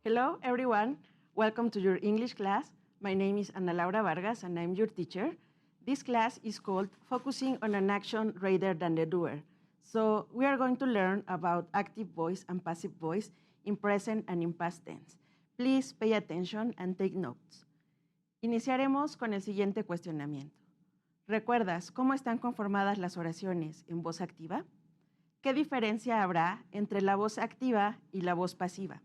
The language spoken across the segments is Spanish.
Hello, everyone. Welcome to your English class. My name is Ana Laura Vargas, and I'm your teacher. This class is called Focusing on an Action Rather than the Doer. So we are going to learn about active voice and passive voice in present and in past tense. Please pay attention and take notes. Iniciaremos con el siguiente cuestionamiento. ¿Recuerdas cómo están conformadas las oraciones en voz activa? ¿Qué diferencia habrá entre la voz activa y la voz pasiva?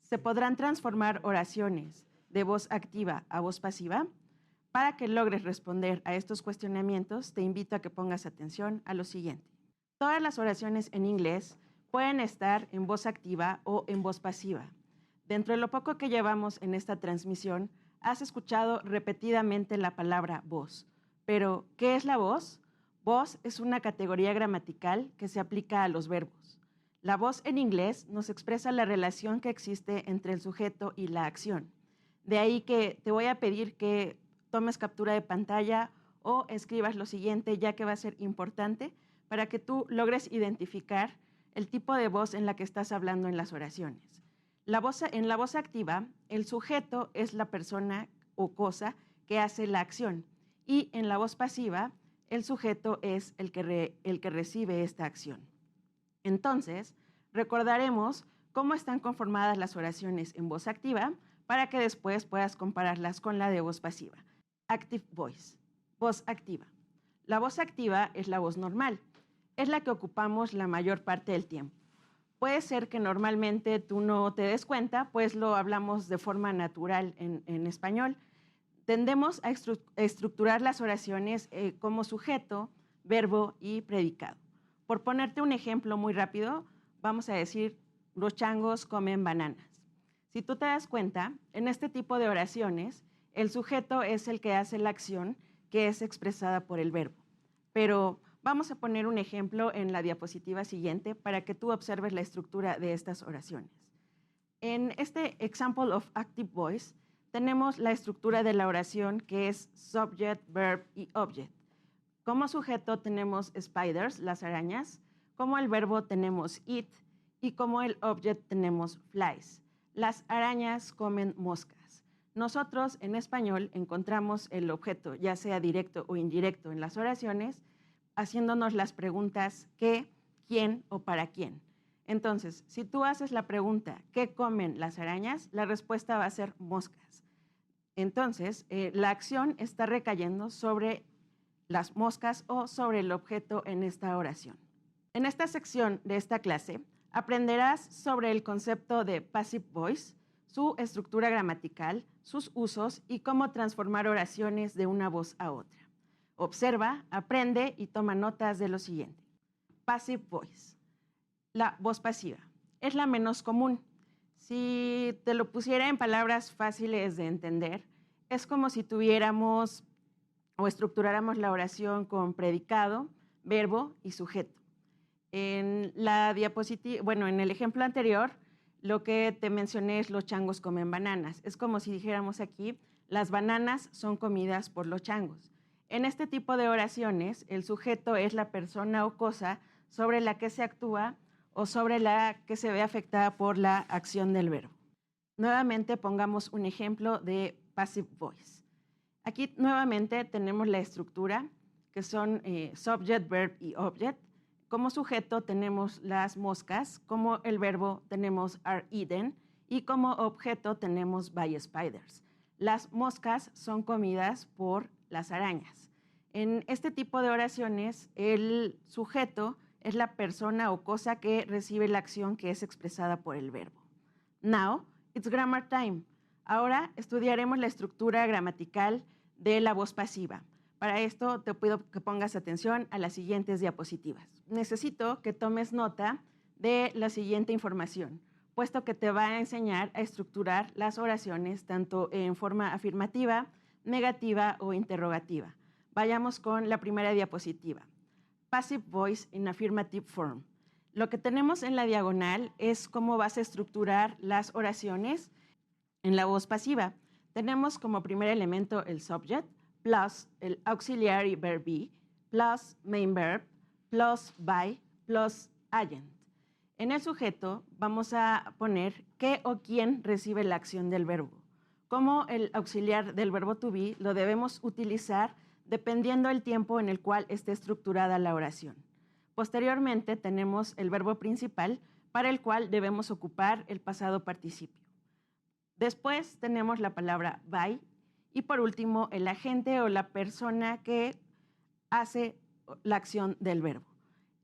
¿Se podrán transformar oraciones de voz activa a voz pasiva? Para que logres responder a estos cuestionamientos, te invito a que pongas atención a lo siguiente. Todas las oraciones en inglés pueden estar en voz activa o en voz pasiva. Dentro de lo poco que llevamos en esta transmisión, has escuchado repetidamente la palabra voz. Pero, ¿qué es la voz? Voz es una categoría gramatical que se aplica a los verbos. La voz en inglés nos expresa la relación que existe entre el sujeto y la acción. De ahí que te voy a pedir que tomes captura de pantalla o escribas lo siguiente, ya que va a ser importante para que tú logres identificar el tipo de voz en la que estás hablando en las oraciones. En la voz activa, el sujeto es la persona o cosa que hace la acción, y en la voz pasiva, el sujeto es el que recibe esta acción. Entonces, recordaremos cómo están conformadas las oraciones en voz activa para que después puedas compararlas con la de voz pasiva. Active voice, voz activa. La voz activa es la voz normal, es la que ocupamos la mayor parte del tiempo. Puede ser que normalmente tú no te des cuenta, pues lo hablamos de forma natural en español. Tendemos a estructurar las oraciones como sujeto, verbo y predicado. Por ponerte un ejemplo muy rápido, vamos a decir, los changos comen bananas. Si tú te das cuenta, en este tipo de oraciones, el sujeto es el que hace la acción que es expresada por el verbo. Pero vamos a poner un ejemplo en la diapositiva siguiente para que tú observes la estructura de estas oraciones. En este example of active voice, tenemos la estructura de la oración que es subject, verb y object. Como sujeto tenemos spiders, las arañas, como el verbo tenemos eat y como el object tenemos flies. Las arañas comen moscas. Nosotros en español encontramos el objeto, ya sea directo o indirecto en las oraciones, haciéndonos las preguntas qué, quién o para quién. Entonces, si tú haces la pregunta ¿qué comen las arañas?, la respuesta va a ser moscas. Entonces, la acción está recayendo sobre las moscas o sobre el objeto en esta oración. En esta sección de esta clase aprenderás sobre el concepto de passive voice, su estructura gramatical, sus usos y cómo transformar oraciones de una voz a otra. Observa, aprende y toma notas de lo siguiente. Passive voice, la voz pasiva, es la menos común. Si te lo pusiera en palabras fáciles de entender, es como si tuviéramos o estructuráramos la oración con predicado, verbo y sujeto. En la diapositiva, en el ejemplo anterior, lo que te mencioné es los changos comen bananas. Es como si dijéramos aquí, las bananas son comidas por los changos. En este tipo de oraciones, el sujeto es la persona o cosa sobre la que se actúa o sobre la que se ve afectada por la acción del verbo. Nuevamente pongamos un ejemplo de passive voice. Aquí nuevamente tenemos la estructura que son subject, verb y object. Como sujeto tenemos las moscas, como el verbo tenemos are eaten y como objeto tenemos by spiders. Las moscas son comidas por las arañas. En este tipo de oraciones, el sujeto es la persona o cosa que recibe la acción que es expresada por el verbo. Now, it's grammar time. Ahora estudiaremos la estructura gramatical de la voz pasiva. Para esto te pido que pongas atención a las siguientes diapositivas. Necesito que tomes nota de la siguiente información, puesto que te va a enseñar a estructurar las oraciones tanto en forma afirmativa, negativa o interrogativa. Vayamos con la primera diapositiva. Passive voice in affirmative form. Lo que tenemos en la diagonal es cómo vas a estructurar las oraciones en la voz pasiva. Tenemos como primer elemento el subject, plus el auxiliary verb be, plus main verb, plus by, plus agent. En el sujeto vamos a poner qué o quién recibe la acción del verbo. Como el auxiliar del verbo to be lo debemos utilizar dependiendo del tiempo en el cual esté estructurada la oración. Posteriormente tenemos el verbo principal para el cual debemos ocupar el pasado participio. Después tenemos la palabra by y por último el agente o la persona que hace la acción del verbo.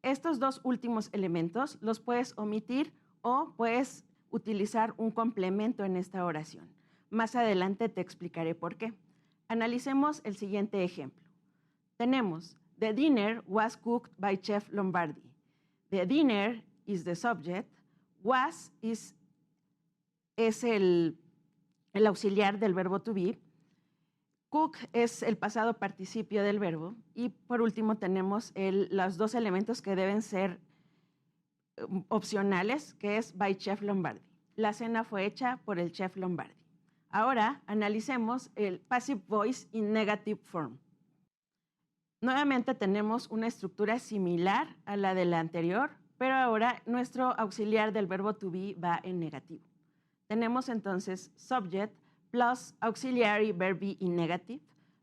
Estos dos últimos elementos los puedes omitir o puedes utilizar un complemento en esta oración. Más adelante te explicaré por qué. Analicemos el siguiente ejemplo. Tenemos, the dinner was cooked by Chef Lombardi. The dinner is the subject, was es el auxiliar del verbo to be, cook es el pasado participio del verbo y por último tenemos los dos elementos que deben ser opcionales, que es by Chef Lombardi. La cena fue hecha por el Chef Lombardi. Ahora analicemos el passive voice in negative form. Nuevamente tenemos una estructura similar a la de la anterior, pero ahora nuestro auxiliar del verbo to be va en negativo. Tenemos entonces subject plus auxiliary verb be in negative,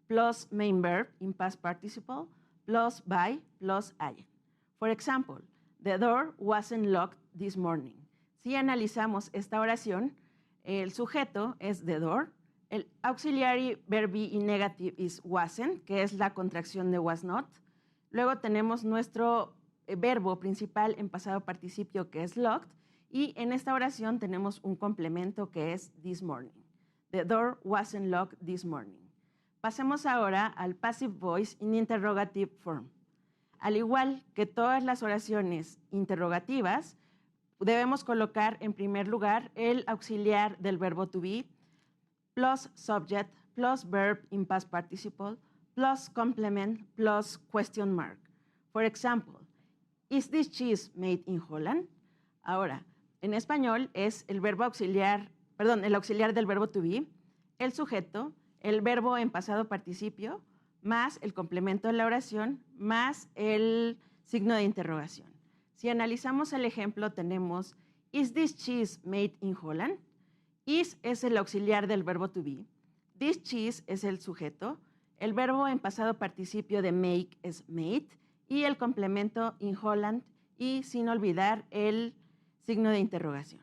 plus main verb in past participle, plus by, plus I. For example, the door wasn't locked this morning. Si analizamos esta oración, el sujeto es the door, el auxiliary verb be in negative is wasn't, que es la contracción de was not. Luego tenemos nuestro verbo principal en pasado participio, que es locked, y en esta oración tenemos un complemento que es this morning. The door wasn't locked this morning. Pasemos ahora al passive voice in interrogative form. Al igual que todas las oraciones interrogativas, debemos colocar en primer lugar el auxiliar del verbo to be, plus subject, plus verb in past participle, plus complement, plus question mark. For example, is this cheese made in Holland? Ahora, en español es el auxiliar del verbo to be, el sujeto, el verbo en pasado participio, más el complemento de la oración, más el signo de interrogación. Si analizamos el ejemplo, tenemos, is this cheese made in Holland? Is es el auxiliar del verbo to be, this cheese es el sujeto, el verbo en pasado participio de make es made y el complemento in Holland y sin olvidar el signo de interrogación.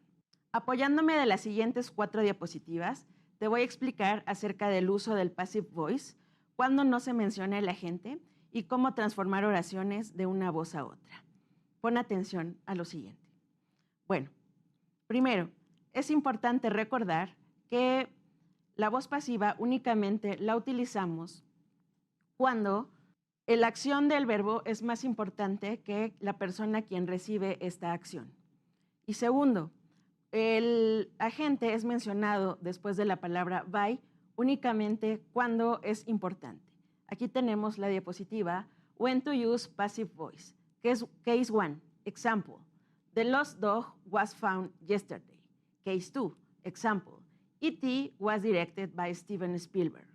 Apoyándome de las siguientes 4 diapositivas, te voy a explicar acerca del uso del passive voice, cuándo no se menciona el agente y cómo transformar oraciones de una voz a otra. Pon atención a lo siguiente. Bueno, primero, es importante recordar que la voz pasiva únicamente la utilizamos cuando la acción del verbo es más importante que la persona quien recibe esta acción. Y segundo, el agente es mencionado después de la palabra by únicamente cuando es importante. Aquí tenemos la diapositiva when to use passive voice, que es case 1, example. The lost dog was found yesterday. Case 2, example. E.T. was directed by Steven Spielberg.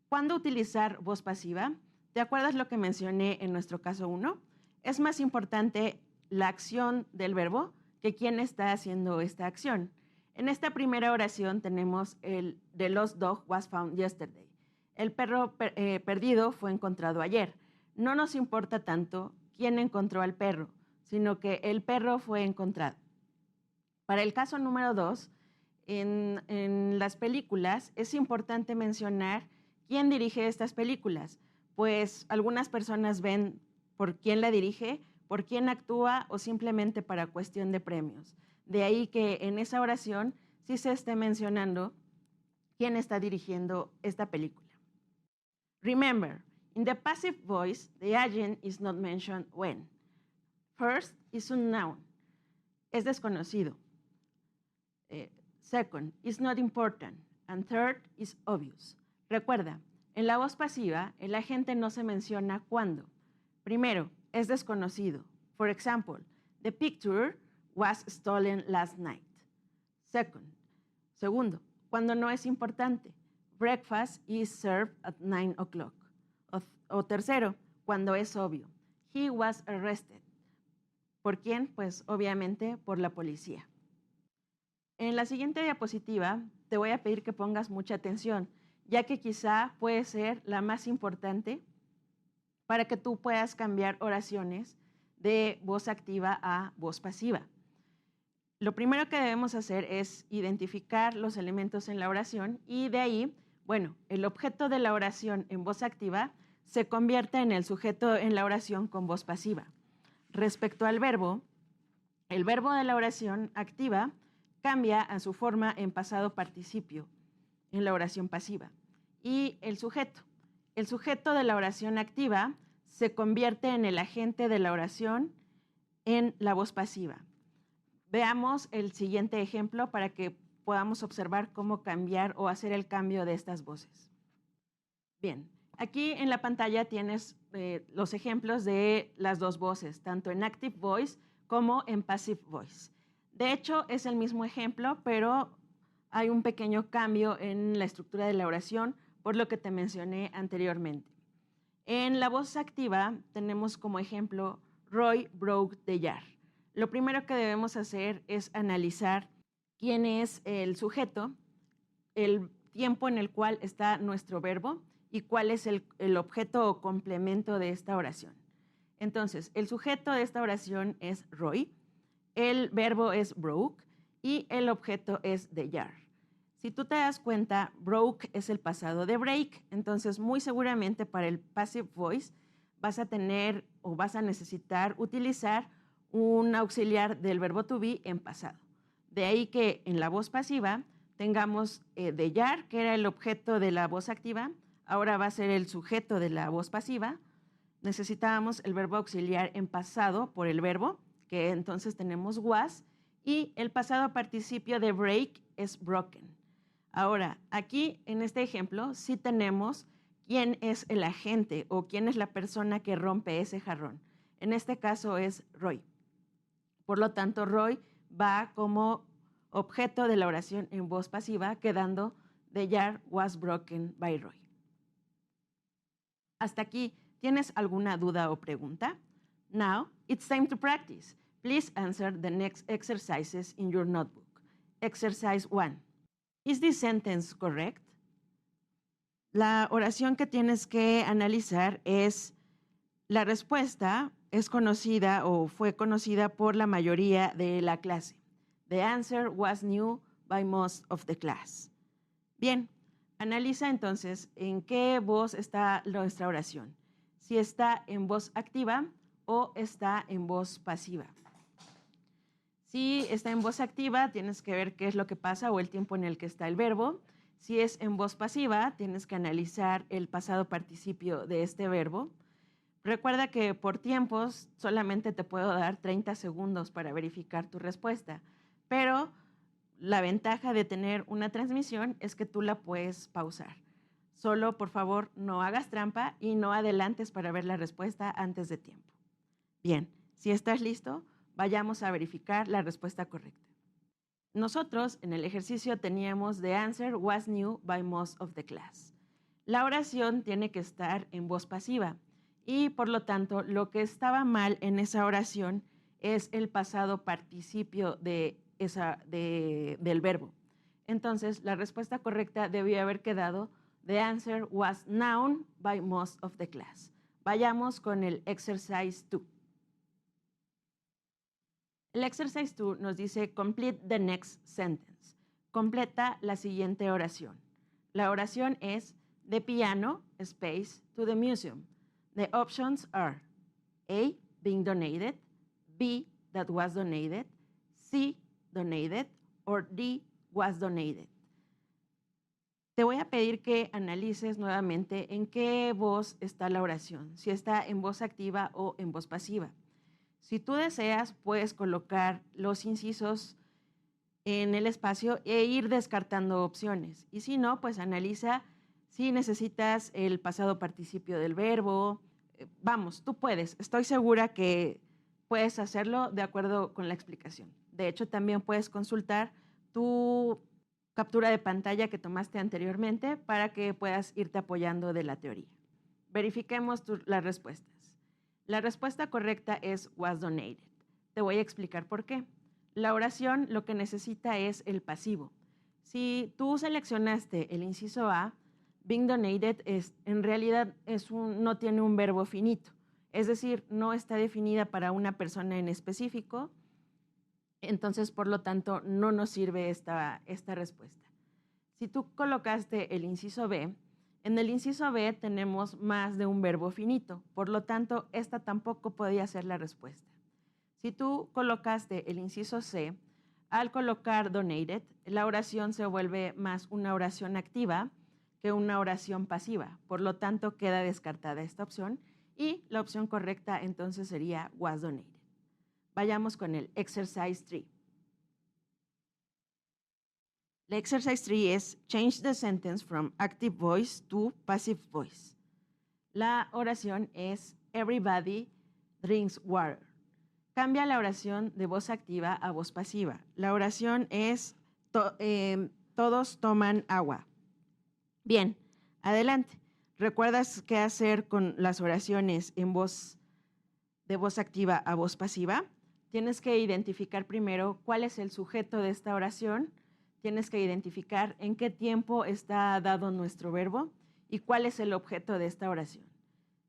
¿Cuándo utilizar voz pasiva? ¿Te acuerdas lo que mencioné en nuestro caso 1? Es más importante la acción del verbo que quién está haciendo esta acción. En esta primera oración tenemos el the lost dog was found yesterday. El perro perdido fue encontrado ayer. No nos importa tanto quién encontró al perro, sino que el perro fue encontrado. Para el caso número 2, en las películas es importante mencionar quién dirige estas películas, pues algunas personas ven por quién la dirige, por quién actúa o simplemente para cuestión de premios. De ahí que en esa oración sí se esté mencionando quién está dirigiendo esta película. Remember, in the passive voice, the agent is not mentioned when. First is unknown, es desconocido. Second, is not important. And third is obvious. Recuerda, en la voz pasiva, el agente no se menciona cuándo. Primero, es desconocido. For example, the picture was stolen last night. Segundo, cuando no es importante. Breakfast is served at 9 o'clock. O tercero, cuando es obvio. He was arrested. ¿Por quién? Pues obviamente por la policía. En la siguiente diapositiva te voy a pedir que pongas mucha atención, ya que quizá puede ser la más importante para que tú puedas cambiar oraciones de voz activa a voz pasiva. Lo primero que debemos hacer es identificar los elementos en la oración y de ahí, bueno, el objeto de la oración en voz activa se convierte en el sujeto en la oración con voz pasiva. Respecto al verbo, el verbo de la oración activa cambia a su forma en pasado participio en la oración pasiva. Y el sujeto de la oración activa se convierte en el agente de la oración en la voz pasiva. Veamos el siguiente ejemplo para que podamos observar cómo cambiar o hacer el cambio de estas voces. Bien, aquí en la pantalla tienes los ejemplos de las dos voces, tanto en active voice como en passive voice. De hecho, es el mismo ejemplo, pero hay un pequeño cambio en la estructura de la oración, por lo que te mencioné anteriormente. En la voz activa tenemos como ejemplo Roy broke the jar. Lo primero que debemos hacer es analizar quién es el sujeto, el tiempo en el cual está nuestro verbo y cuál es el objeto o complemento de esta oración. Entonces, el sujeto de esta oración es Roy, el verbo es broke y el objeto es the jar. Si tú te das cuenta, broke es el pasado de break, entonces muy seguramente para el passive voice vas a tener o vas a necesitar utilizar un auxiliar del verbo to be en pasado. De ahí que en la voz pasiva tengamos the jar, que era el objeto de la voz activa, ahora va a ser el sujeto de la voz pasiva. Necesitábamos el verbo auxiliar en pasado por el verbo, que entonces tenemos was, y el pasado participio de break es broken. Ahora, aquí en este ejemplo sí tenemos quién es el agente o quién es la persona que rompe ese jarrón. En este caso es Roy. Por lo tanto, Roy va como objeto de la oración en voz pasiva, quedando the jar was broken by Roy. Hasta aquí, ¿tienes alguna duda o pregunta? Now, it's time to practice. Please answer the next exercises in your notebook. Exercise 1. Is this sentence correct? La oración que tienes que analizar es la respuesta es conocida o fue conocida por la mayoría de la clase. The answer was knew by most of the class. Bien, analiza entonces en qué voz está nuestra oración. Si está en voz activa o está en voz pasiva. Si está en voz activa, tienes que ver qué es lo que pasa o el tiempo en el que está el verbo. Si es en voz pasiva, tienes que analizar el pasado participio de este verbo. Recuerda que por tiempos solamente te puedo dar 30 segundos para verificar tu respuesta, pero la ventaja de tener una transmisión es que tú la puedes pausar. Solo, por favor, no hagas trampa y no adelantes para ver la respuesta antes de tiempo. Bien, si estás listo, vayamos a verificar la respuesta correcta. Nosotros en el ejercicio teníamos the answer was knew by most of the class. La oración tiene que estar en voz pasiva y por lo tanto lo que estaba mal en esa oración es el pasado participio del verbo. Entonces la respuesta correcta debió haber quedado the answer was known by most of the class. Vayamos con el exercise 2. El exercise 2 nos dice complete the next sentence. Completa la siguiente oración. La oración es the piano space to the museum. The options are A, being donated, B, that was donated, C, donated, or D, was donated. Te voy a pedir que analices nuevamente en qué voz está la oración, si está en voz activa o en voz pasiva. Si tú deseas, puedes colocar los incisos en el espacio e ir descartando opciones. Y si no, pues analiza si necesitas el pasado participio del verbo. Vamos, tú puedes. Estoy segura que puedes hacerlo de acuerdo con la explicación. De hecho, también puedes consultar tu captura de pantalla que tomaste anteriormente para que puedas irte apoyando de la teoría. Verifiquemos las respuestas. La respuesta correcta es was donated. te voy a explicar por qué. La oración lo que necesita es el pasivo. Si tú seleccionaste el inciso A, being donated en realidad no tiene un verbo finito, es decir, no está definida para una persona en específico, entonces por lo tanto no nos sirve esta respuesta. Si tú colocaste el inciso B, en el inciso B tenemos más de un verbo finito, por lo tanto esta tampoco podía ser la respuesta. Si tú colocaste el inciso C, al colocar donated, la oración se vuelve más una oración activa que una oración pasiva. Por lo tanto, queda descartada esta opción y la opción correcta entonces sería was donated. Vayamos con el exercise 3. El exercise 3 es change the sentence from active voice to passive voice. La oración es everybody drinks water. Cambia la oración de voz activa a voz pasiva. La oración es todos toman agua. Bien, adelante. ¿Recuerdas qué hacer con las oraciones de voz activa a voz pasiva? Tienes que identificar primero cuál es el sujeto de esta oración. Tienes que identificar en qué tiempo está dado nuestro verbo y cuál es el objeto de esta oración.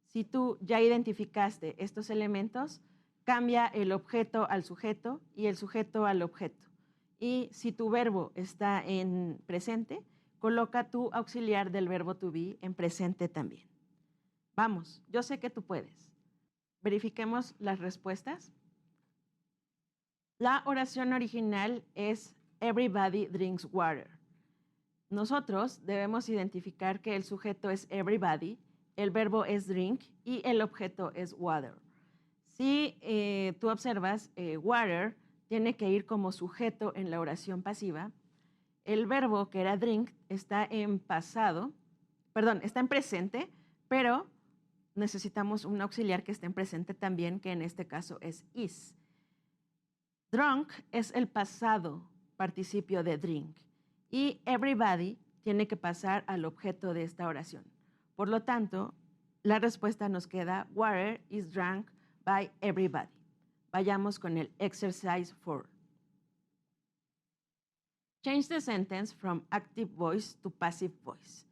Si tú ya identificaste estos elementos, cambia el objeto al sujeto y el sujeto al objeto. Y si tu verbo está en presente, coloca tu auxiliar del verbo to be en presente también. Vamos, yo sé que tú puedes. Verifiquemos las respuestas. La oración original es everybody drinks water. Nosotros debemos identificar que el sujeto es everybody, el verbo es drink y el objeto es water. Si tú observas, water tiene que ir como sujeto en la oración pasiva. El verbo que era drink está en presente, pero necesitamos un auxiliar que esté en presente también, que en este caso es is. Drunk es el pasado participio de drink y everybody tiene que pasar al objeto de esta oración. Por lo tanto, la respuesta nos queda water is drunk by everybody. Vayamos con el exercise 4. Change the sentence from active voice to passive voice.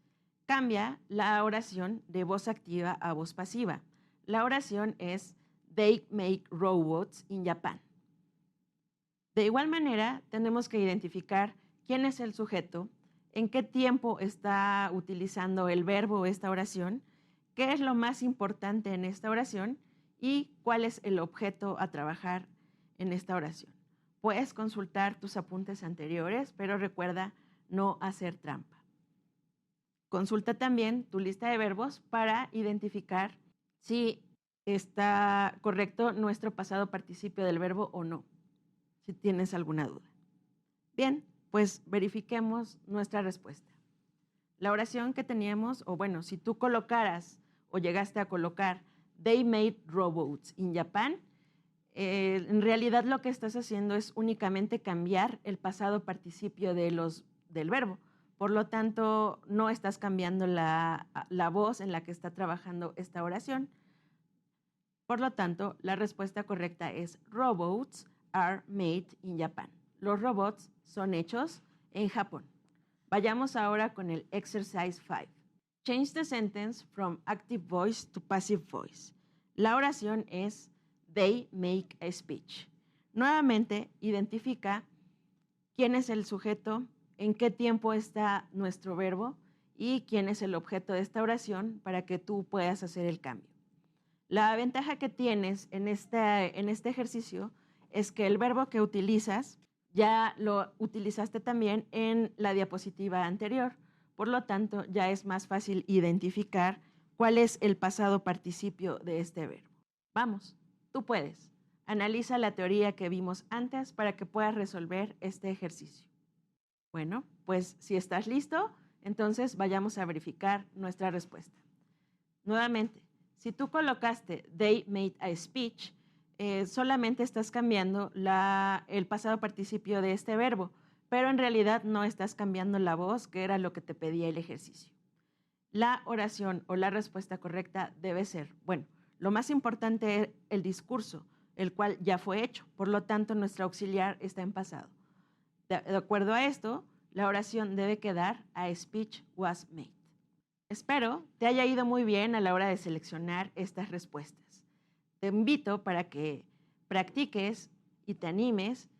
Cambia la oración de voz activa a voz pasiva. La oración es they make robots in Japan. De igual manera, tenemos que identificar quién es el sujeto, en qué tiempo está utilizando el verbo esta oración, qué es lo más importante en esta oración y cuál es el objeto a trabajar en esta oración. Puedes consultar tus apuntes anteriores, pero recuerda no hacer trampa. Consulta también tu lista de verbos para identificar si está correcto nuestro pasado participio del verbo o no, si tienes alguna duda. Bien, pues verifiquemos nuestra respuesta. La oración que teníamos, o bueno, si tú colocaras o llegaste a colocar they made robots in Japan, en realidad lo que estás haciendo es únicamente cambiar el pasado participio del verbo. Por lo tanto, no estás cambiando la voz en la que está trabajando esta oración. Por lo tanto, la respuesta correcta es robots are made in Japan. Los robots son hechos en Japón. Vayamos ahora con el exercise 5. Change the sentence from active voice to passive voice. La oración es they make a speech. Nuevamente, identifica quién es el sujeto, en qué tiempo está nuestro verbo y quién es el objeto de esta oración para que tú puedas hacer el cambio. La ventaja que tienes en este ejercicio es que el verbo que utilizas ya lo utilizaste también en la diapositiva anterior. Por lo tanto, ya es más fácil identificar cuál es el pasado participio de este verbo. Vamos, tú puedes. Analiza la teoría que vimos antes para que puedas resolver este ejercicio. Bueno, pues si estás listo, entonces vayamos a verificar nuestra respuesta. Nuevamente, si tú colocaste they made a speech, solamente estás cambiando el pasado participio de este verbo, pero en realidad no estás cambiando la voz, que era lo que te pedía el ejercicio. La oración o la respuesta correcta debe ser, bueno, lo más importante es el discurso, el cual ya fue hecho. Por lo tanto, nuestro auxiliar está en pasado. De acuerdo a esto, la oración debe quedar "A speech was made". Espero te haya ido muy bien a la hora de seleccionar estas respuestas. Te invito para que practiques y te animes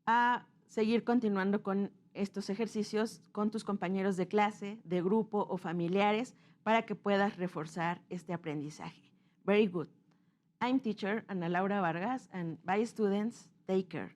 a seguir continuando con estos ejercicios con tus compañeros de clase, de grupo o familiares para que puedas reforzar este aprendizaje. Very good. I'm teacher Ana Laura Vargas, and bye students, take care.